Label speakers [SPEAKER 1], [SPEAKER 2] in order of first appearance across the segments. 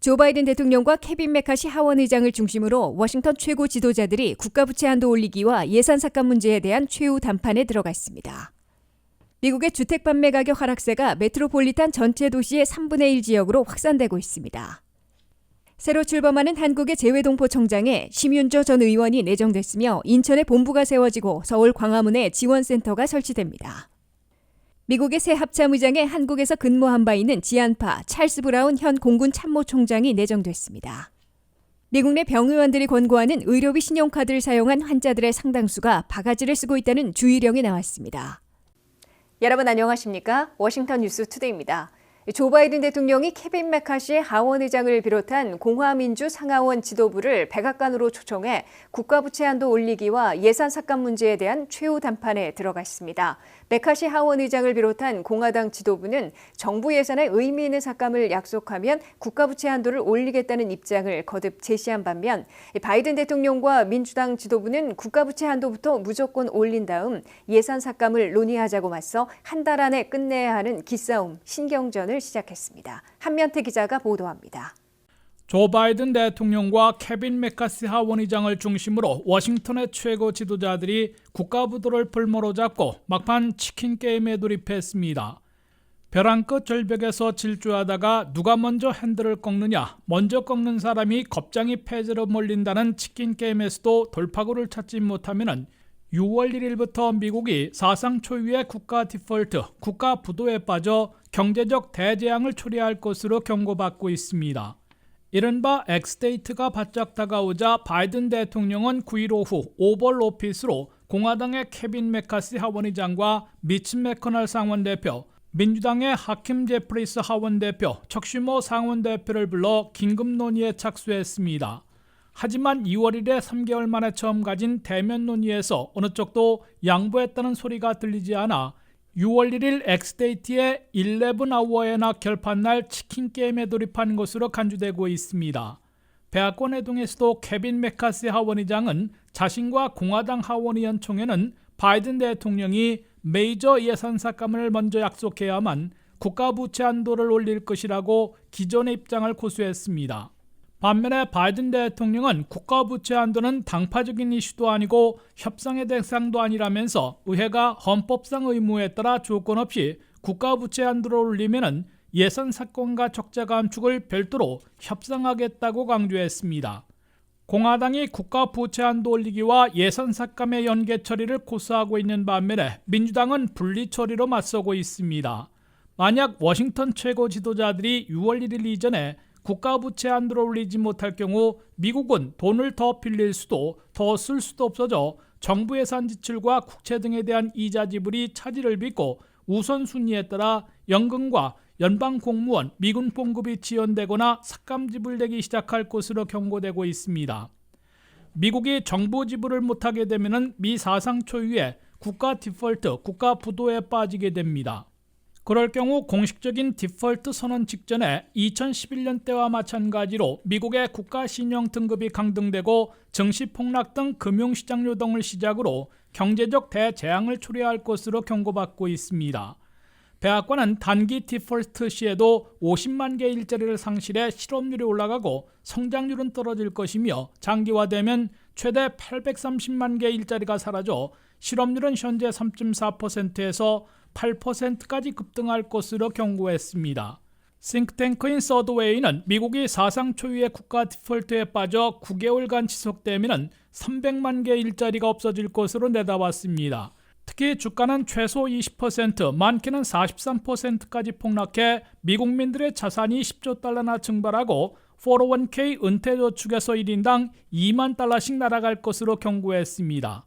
[SPEAKER 1] 조 바이든 대통령과 케빈 메카시 하원 의장을 중심으로 워싱턴 최고 지도자들이 국가부채 한도 올리기와 예산 삭감 문제에 대한 최후 담판에 들어갔습니다. 미국의 주택 판매 가격 하락세가 메트로폴리탄 전체 도시의 3분의 1 지역으로 확산되고 있습니다. 새로 출범하는 한국의 재외동포청장에 심윤조 전 의원이 내정됐으며 인천에 본부가 세워지고 서울 광화문에 지원센터가 설치됩니다. 미국의 새 합참의장에 한국에서 근무한 바 있는 지안파 찰스 브라운 현 공군 참모총장이 내정됐습니다. 미국 내 병의원들이 권고하는 의료비 신용카드를 사용한 환자들의 상당수가 바가지를 쓰고 있다는 주의령이 나왔습니다. 여러분 안녕하십니까? 워싱턴 뉴스 투데이입니다. 조 바이든 대통령이 케빈 메카시 하원 의장을 비롯한 공화민주 상하원 지도부를 백악관으로 초청해 국가부채 한도 올리기와 예산 삭감 문제에 대한 최후 담판에 들어갔습니다. 메카시 하원 의장을 비롯한 공화당 지도부는 정부 예산에 의미 있는 삭감을 약속하면 국가부채 한도를 올리겠다는 입장을 거듭 제시한 반면 바이든 대통령과 민주당 지도부는 국가부채 한도부터 무조건 올린 다음 예산 삭감을 논의하자고 맞서 한 달 안에 끝내야 하는 기싸움, 신경전을 시작했습니다. 한면태 기자가 보도합니다.
[SPEAKER 2] 조 바이든 대통령과 케빈 메카시 하원 의장을 중심으로 워싱턴의 최고 지도자들이 국가부도를 볼모로 잡고 막판 치킨 게임에 돌입했습니다. 벼랑 끝 절벽에서 질주하다가 누가 먼저 핸들을 꺾느냐, 먼저 꺾는 사람이 겁장이 폐지로 몰린다는 치킨 게임에서도 돌파구를 찾지 못하면 6월 1일부터 미국이 사상 초유의 국가 디폴트, 국가 부도에 빠져 경제적 대재앙을 초래할 것으로 경고받고 있습니다. 이른바 엑스데이트가 바짝 다가오자 바이든 대통령은 9일 오후 오벌 오피스로 공화당의 케빈 메카시 하원의장과 미치 매커널 상원대표, 민주당의 하킴 제프리스 하원대표, 척슈머 상원대표를 불러 긴급 논의에 착수했습니다. 하지만 2월 1일에 3개월 만에 처음 가진 대면 논의에서 어느 쪽도 양보했다는 소리가 들리지 않아 6월 1일 엑스데이트의 11아워에나 결판날 치킨 게임에 돌입한 것으로 간주되고 있습니다. 백악관 회동에서도 케빈 메카시 하원의장은 자신과 공화당 하원의원 총회는 바이든 대통령이 메이저 예산 삭감을 먼저 약속해야만 국가부채 한도를 올릴 것이라고 기존의 입장을 고수했습니다. 반면에 바이든 대통령은 국가부채 한도는 당파적인 이슈도 아니고 협상의 대상도 아니라면서 의회가 헌법상 의무에 따라 조건 없이 국가부채 한도를 올리면 예산 삭감과 적자 감축을 별도로 협상하겠다고 강조했습니다. 공화당이 국가부채 한도 올리기와 예산 삭감의 연계 처리를 고수하고 있는 반면에 민주당은 분리 처리로 맞서고 있습니다. 만약 워싱턴 최고 지도자들이 6월 1일 이전에 국가부채 한도를 올리지 못할 경우 미국은 돈을 더 빌릴 수도 더 쓸 수도 없어져 정부 예산 지출과 국채 등에 대한 이자 지불이 차질을 빚고 우선순위에 따라 연금과 연방 공무원, 미군 봉급이 지연되거나 삭감 지불되기 시작할 것으로 경고되고 있습니다. 미국이 정부 지불을 못하게 되면 미 사상 초유의 국가 디폴트, 국가 부도에 빠지게 됩니다. 그럴 경우 공식적인 디폴트 선언 직전에 2011년 때와 마찬가지로 미국의 국가 신용 등급이 강등되고 증시 폭락 등 금융시장 요동을 시작으로 경제적 대재앙을 초래할 것으로 경고받고 있습니다. 백악관은 단기 디폴트 시에도 50만 개 일자리를 상실해 실업률이 올라가고 성장률은 떨어질 것이며 장기화되면 최대 830만 개 일자리가 사라져 실업률은 현재 3.4%에서 8%까지 급등할 것으로 경고했습니다. 싱크탱크인 서드웨이는 미국이 사상 초유의 국가 디폴트에 빠져 9개월간 지속되면 300만 개 일자리가 없어질 것으로 내다봤습니다. 특히 주가는 최소 20%, 많게는 43%까지 폭락해 미국민들의 자산이 10조 달러나 증발하고 401k 은퇴저축에서 1인당 2만 달러씩 날아갈 것으로 경고했습니다.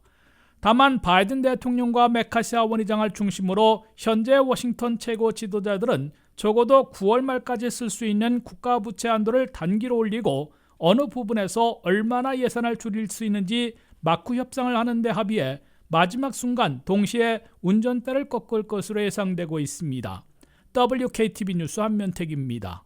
[SPEAKER 2] 다만 바이든 대통령과 메카시 하원의장을 중심으로 현재 워싱턴 최고 지도자들은 적어도 9월 말까지 쓸 수 있는 국가부채 한도를 단기로 올리고 어느 부분에서 얼마나 예산을 줄일 수 있는지 마크 협상을 하는 데 합의해 마지막 순간 동시에 운전대를 꺾을 것으로 예상되고 있습니다. WKTV 뉴스 한면택입니다.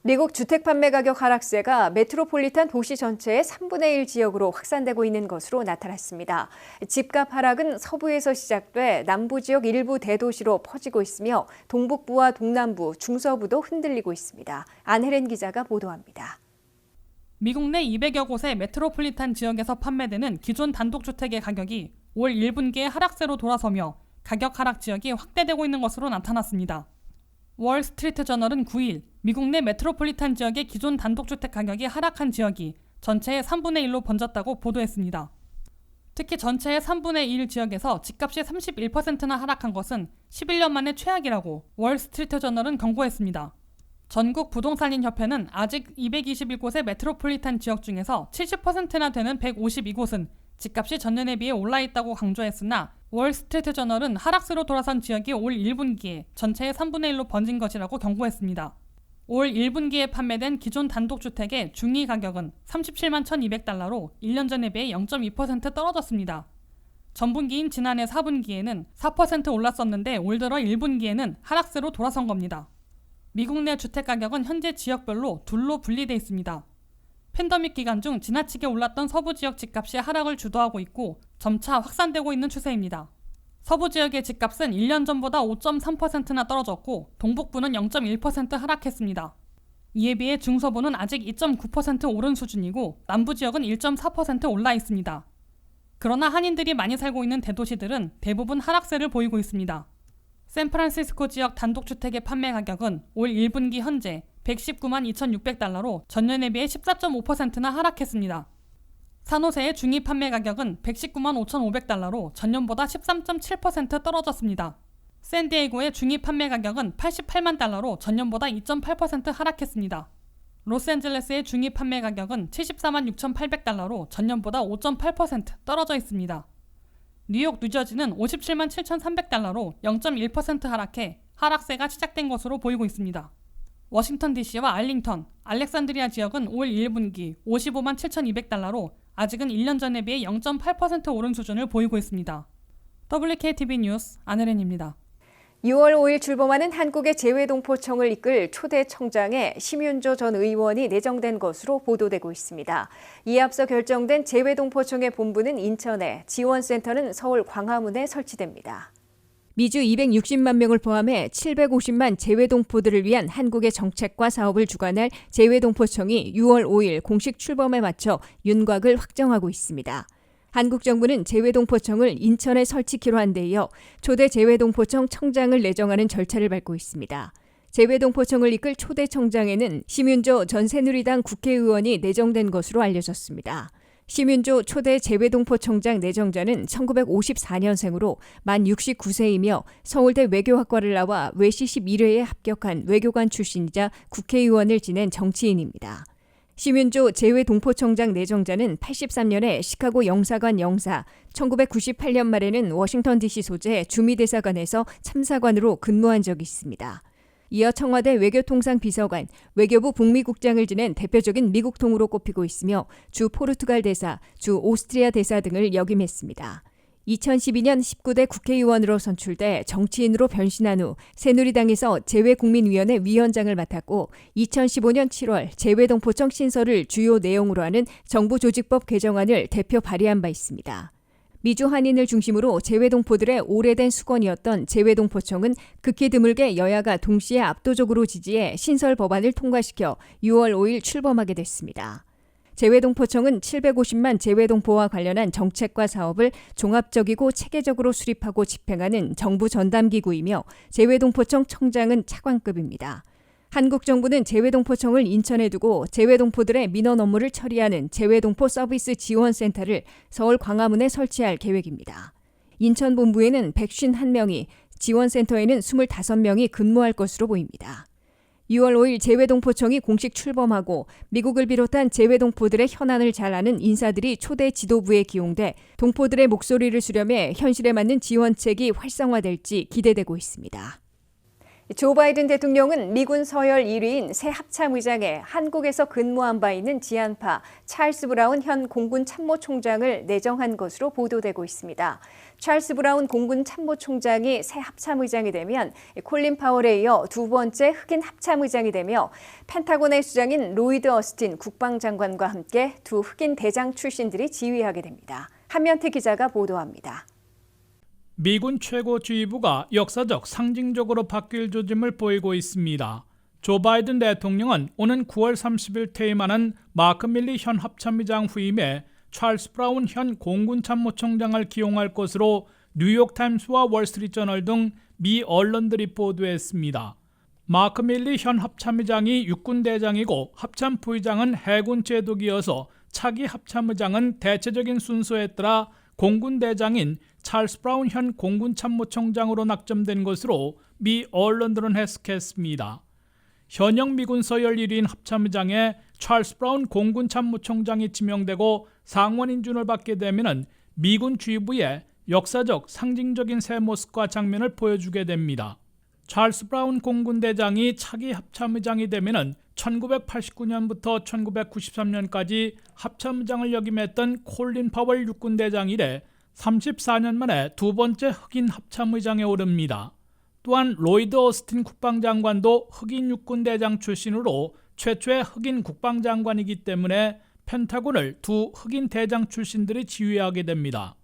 [SPEAKER 1] 미국 주택 판매 가격 하락세가 메트로폴리탄 도시 전체의 3분의 1 지역으로 확산되고 있는 것으로 나타났습니다. 집값 하락은 서부에서 시작돼 남부 지역 일부 대도시로 퍼지고 있으며 동북부와 동남부, 중서부도 흔들리고 있습니다. 안혜린 기자가 보도합니다.
[SPEAKER 3] 미국 내 200여 곳의 메트로폴리탄 지역에서 판매되는 기존 단독주택의 가격이 올 1분기에 하락세로 돌아서며 가격 하락 지역이 확대되고 있는 것으로 나타났습니다. 월스트리트 저널은 9일 미국 내 메트로폴리탄 지역의 기존 단독주택 가격이 하락한 지역이 전체의 3분의 1로 번졌다고 보도했습니다. 특히 전체의 3분의 1 지역에서 집값이 31%나 하락한 것은 11년 만에 최악이라고 월스트리트 저널은 경고했습니다. 전국 부동산인협회는 아직 221곳의 메트로폴리탄 지역 중에서 70%나 되는 152곳은 집값이 전년에 비해 올라 있다고 강조했으나 월스트리트 저널은 하락세로 돌아선 지역이 올 1분기에 전체의 3분의 1로 번진 것이라고 경고했습니다. 올 1분기에 판매된 기존 단독주택의 중위 가격은 37만 1,200달러로 1년 전에 비해 0.2% 떨어졌습니다. 전분기인 지난해 4분기에는 4% 올랐었는데 올 들어 1분기에는 하락세로 돌아선 겁니다. 미국 내 주택가격은 현재 지역별로 둘로 분리돼 있습니다. 팬데믹 기간 중 지나치게 올랐던 서부 지역 집값이 하락을 주도하고 있고 점차 확산되고 있는 추세입니다. 서부 지역의 집값은 1년 전보다 5.3%나 떨어졌고 동북부는 0.1% 하락했습니다. 이에 비해 중서부는 아직 2.9% 오른 수준이고 남부 지역은 1.4% 올라 있습니다. 그러나 한인들이 많이 살고 있는 대도시들은 대부분 하락세를 보이고 있습니다. 샌프란시스코 지역 단독주택의 판매 가격은 올 1분기 현재 119만 2,600달러로 전년에 비해 14.5%나 하락했습니다. 산호세의 중위 판매 가격은 119만 5,500달러로 전년보다 13.7% 떨어졌습니다. 샌디에이고의 중위 판매 가격은 88만 달러로 전년보다 2.8% 하락했습니다. 로스앤젤레스의 중위 판매 가격은 74만 6,800달러로 전년보다 5.8% 떨어져 있습니다. 뉴욕, 뉴저지는 57만 7,300달러로 0.1% 하락해 하락세가 시작된 것으로 보이고 있습니다. 워싱턴 DC와 알링턴, 알렉산드리아 지역은 올 1분기 55만 7,200달러로 아직은 1년 전에 비해 0.8% 오른 수준을 보이고 있습니다. WKTV 뉴스 안혜린입니다.
[SPEAKER 1] 6월 5일 출범하는 한국의 재외동포청을 이끌 초대 청장에 심윤조 전 의원이 내정된 것으로 보도되고 있습니다. 이에 앞서 결정된 재외동포청의 본부는 인천에, 지원센터는 서울 광화문에 설치됩니다. 미주 260만 명을 포함해 750만 재외동포들을 위한 한국의 정책과 사업을 주관할 재외동포청이 6월 5일 공식 출범에 맞춰 윤곽을 확정하고 있습니다. 한국 정부는 재외동포청을 인천에 설치키로 한 데 이어 초대 재외동포청 청장을 내정하는 절차를 밟고 있습니다. 재외동포청을 이끌 초대 청장에는 심윤조 전 새누리당 국회의원이 내정된 것으로 알려졌습니다. 심윤조 초대 재외동포청장 내정자는 1954년생으로 만 69세이며 서울대 외교학과를 나와 외시 11회에 합격한 외교관 출신이자 국회의원을 지낸 정치인입니다. 심윤조 재외동포청장 내정자는 83년에 시카고 영사관 영사, 1998년 말에는 워싱턴 DC 소재 주미대사관에서 참사관으로 근무한 적이 있습니다. 이어 청와대 외교통상비서관, 외교부 북미국장을 지낸 대표적인 미국통으로 꼽히고 있으며 주 포르투갈 대사, 주 오스트리아 대사 등을 역임했습니다. 2012년 19대 국회의원으로 선출돼 정치인으로 변신한 후 새누리당에서 재외국민위원회 위원장을 맡았고 2015년 7월 재외동포청 신설을 주요 내용으로 하는 정부조직법 개정안을 대표 발의한 바 있습니다. 미주 한인을 중심으로 재외동포들의 오래된 수건이었던 재외동포청은 극히 드물게 여야가 동시에 압도적으로 지지해 신설 법안을 통과시켜 6월 5일 출범하게 됐습니다. 재외동포청은 750만 재외동포와 관련한 정책과 사업을 종합적이고 체계적으로 수립하고 집행하는 정부 전담기구이며 재외동포청 청장은 차관급입니다. 한국 정부는 재외동포청을 인천에 두고 재외동포들의 민원 업무를 처리하는 재외동포 서비스 지원센터를 서울 광화문에 설치할 계획입니다. 인천 본부에는 151명이, 지원센터에는 25명이 근무할 것으로 보입니다. 6월 5일 재외동포청이 공식 출범하고 미국을 비롯한 재외동포들의 현안을 잘 아는 인사들이 초대 지도부에 기용돼 동포들의 목소리를 수렴해 현실에 맞는 지원책이 활성화될지 기대되고 있습니다. 조 바이든 대통령은 미군 서열 1위인 새 합참의장에 한국에서 근무한 바 있는 지한파 찰스 브라운 현 공군 참모총장을 내정한 것으로 보도되고 있습니다. 찰스 브라운 공군 참모총장이 새 합참의장이 되면 콜린 파월에 이어 두 번째 흑인 합참의장이 되며 펜타곤의 수장인 로이드 어스틴 국방장관과 함께 두 흑인 대장 출신들이 지휘하게 됩니다. 한면태 기자가 보도합니다.
[SPEAKER 2] 미군 최고 지휘부가 역사적 상징적으로 바뀔 조짐을 보이고 있습니다. 조 바이든 대통령은 오는 9월 30일 퇴임하는 마크 밀리 현 합참의장 후임에 찰스 브라운 현 공군 참모총장을 기용할 것으로 뉴욕타임스와 월스트리트저널 등 미 언론들이 보도했습니다. 마크 밀리 현 합참의장이 육군대장이고 합참 부의장은 해군 제독이어서 차기 합참의장은 대체적인 순서에 따라 공군대장인 찰스 브라운 현 공군 참모총장으로 낙점된 것으로 미 언론들은 해석했습니다. 현역 미군 서열 1위인 합참의장에 찰스 브라운 공군 참모총장이 지명되고 상원 인준을 받게 되면 미군 지휘부의 역사적 상징적인 새 모습과 장면을 보여주게 됩니다. 찰스 브라운 공군대장이 차기 합참의장이 되면 1989년부터 1993년까지 합참의장을 역임했던 콜린 파월 육군대장 이래 34년 만에 두 번째 흑인 합참의장에 오릅니다. 또한 로이드 어스틴 국방장관도 흑인 육군대장 출신으로 최초의 흑인 국방장관이기 때문에 펜타곤을 두 흑인 대장 출신들이 지휘하게 됩니다.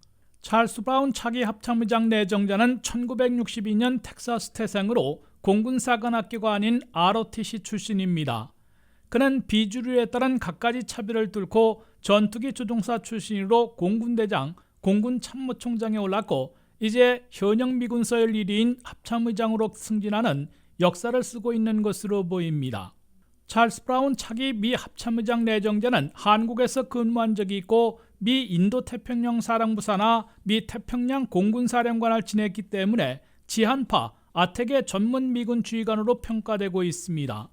[SPEAKER 2] 찰스 브라운 차기 합참의장 내정자는 1962년 텍사스 태생으로 공군사관학교가 아닌 ROTC 출신입니다. 그는 비주류에 따른 갖가지 차별을 뚫고 전투기 조종사 출신으로 공군대장, 공군 참모총장에 올랐고 이제 현역 미군 서열 1위인 합참의장으로 승진하는 역사를 쓰고 있는 것으로 보입니다. 찰스 브라운 차기 미 합참의장 내정자는 한국에서 근무한 적이 있고 미 인도태평양 사령부사나 미 태평양 공군사령관을 지냈기 때문에 지한파 아택의 전문 미군 지휘관으로 평가되고 있습니다.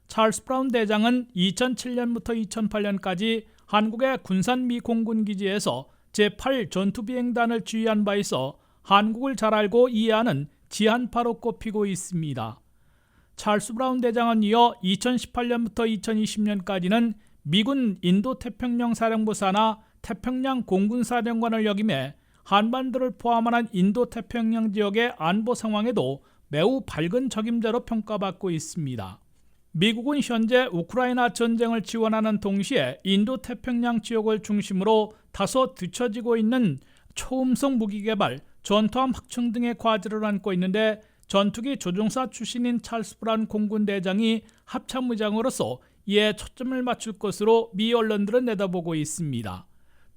[SPEAKER 2] 찰스 브라운 대장은 2007년부터 2008년까지 한국의 군산 미 공군기지에서 제8 전투비행단을 지휘한 바 있어 한국을 잘 알고 이해하는 지한파로 꼽히고 있습니다. 찰스 브라운 대장은 이어 2018년부터 2020년까지는 미군 인도태평양 사령부사나 태평양 공군사령관을 역임해 한반도를 포함한 인도태평양 지역의 안보 상황에도 매우 밝은 적임자로 평가받고 있습니다. 미국은 현재 우크라이나 전쟁을 지원하는 동시에 인도태평양 지역을 중심으로 다소 뒤처지고 있는 초음속 무기 개발, 전투함 확충 등의 과제를 안고 있는데 전투기 조종사 출신인 찰스 브라운 공군대장이 합참의장으로서 이에 초점을 맞출 것으로 미 언론들은 내다보고 있습니다.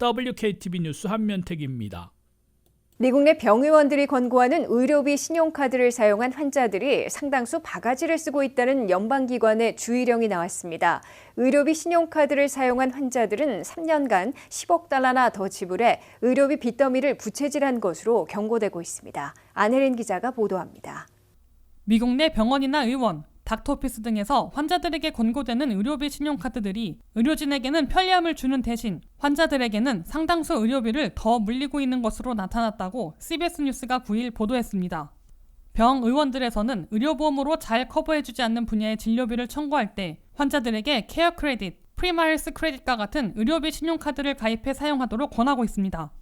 [SPEAKER 2] WKTV 뉴스 한면택입니다.
[SPEAKER 1] 미국 내 병의원들이 권고하는 의료비 신용카드를 사용한 환자들이 상당수 바가지를 쓰고 있다는 연방기관의 주의령이 나왔습니다. 의료비 신용카드를 사용한 환자들은 3년간 10억 달러나 더 지불해 의료비 빚더미를 부채질한 것으로 경고되고 있습니다. 안혜린 기자가 보도합니다.
[SPEAKER 3] 미국 내 병원이나 의원, 닥터오피스 등에서 환자들에게 권고되는 의료비 신용카드들이 의료진에게는 편리함을 주는 대신 환자들에게는 상당수 의료비를 더 물리고 있는 것으로 나타났다고 CBS 뉴스가 9일 보도했습니다. 병 의원들에서는 의료보험으로 잘 커버해주지 않는 분야의 진료비를 청구할 때 환자들에게 케어 크레딧, 프리마일스 크레딧과 같은 의료비 신용카드를 가입해 사용하도록 권하고 있습니다.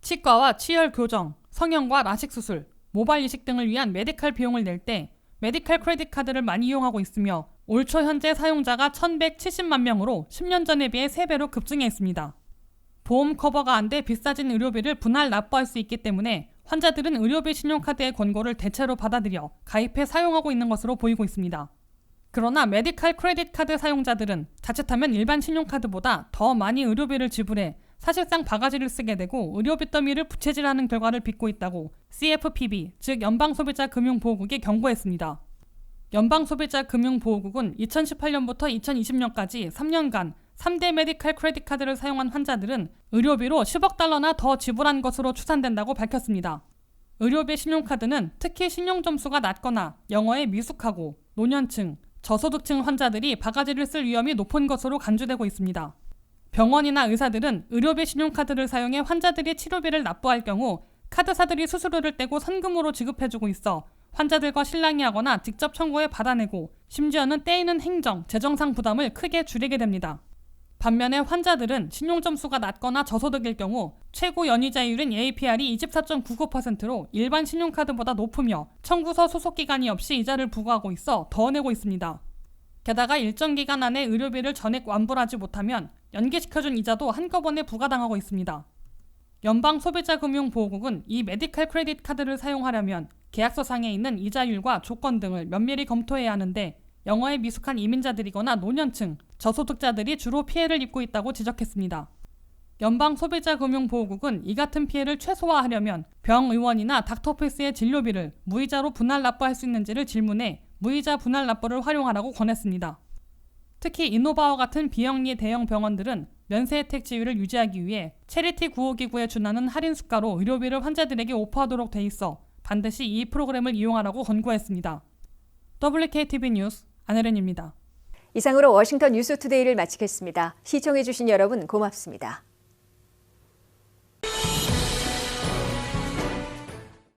[SPEAKER 3] 치과와 치열 교정, 성형과 라식 수술, 모발 이식 등을 위한 메디칼 비용을 낼 때 메디칼 크레딧 카드를 많이 이용하고 있으며 올 초 현재 사용자가 1,170만 명으로 10년 전에 비해 3배로 급증해 있습니다. 보험 커버가 안 돼 비싸진 의료비를 분할 납부할 수 있기 때문에 환자들은 의료비 신용카드의 권고를 대체로 받아들여 가입해 사용하고 있는 것으로 보이고 있습니다. 그러나 메디칼 크레딧 카드 사용자들은 자칫하면 일반 신용카드보다 더 많이 의료비를 지불해 사실상 바가지를 쓰게 되고 의료비 더미를 부채질하는 결과를 빚고 있다고 CFPB, 즉 연방소비자금융보호국이 경고했습니다. 연방소비자금융보호국은 2018년부터 2020년까지 3년간 3대 메디칼 크레딧 카드를 사용한 환자들은 의료비로 10억 달러나 더 지불한 것으로 추산된다고 밝혔습니다. 의료비 신용카드는 특히 신용점수가 낮거나 영어에 미숙하고 노년층, 저소득층 환자들이 바가지를 쓸 위험이 높은 것으로 간주되고 있습니다. 병원이나 의사들은 의료비 신용카드를 사용해 환자들이 치료비를 납부할 경우 카드사들이 수수료를 떼고 선금으로 지급해주고 있어 환자들과 실랑이하거나 직접 청구해 받아내고 심지어는 떼이는 행정, 재정상 부담을 크게 줄이게 됩니다. 반면에 환자들은 신용점수가 낮거나 저소득일 경우 최고 연이자율인 APR이 24.99%로 일반 신용카드보다 높으며 청구서 소속기간이 없이 이자를 부과하고 있어 더 내고 있습니다. 게다가 일정 기간 안에 의료비를 전액 완불하지 못하면 연기시켜준 이자도 한꺼번에 부과당하고 있습니다. 연방소비자금융보호국은 이 메디컬 크레딧 카드를 사용하려면 계약서상에 있는 이자율과 조건 등을 면밀히 검토해야 하는데 영어에 미숙한 이민자들이거나 노년층, 저소득자들이 주로 피해를 입고 있다고 지적했습니다. 연방소비자금융보호국은 이 같은 피해를 최소화하려면 병의원이나 닥터필스의 진료비를 무이자로 분할 납부할 수 있는지를 질문해 무이자 분할 납부를 활용하라고 권했습니다. 특히 이노바와 같은 비영리 대형 병원들은 면세 혜택 지위를 유지하기 위해 체리티 구호기구에 준하는 할인 수가로 의료비를 환자들에게 오퍼하도록 돼 있어 반드시 이 프로그램을 이용하라고 권고했습니다. WKTV 뉴스 안혜린입니다.
[SPEAKER 1] 이상으로 워싱턴 뉴스투데이를 마치겠습니다. 시청해주신 여러분 고맙습니다.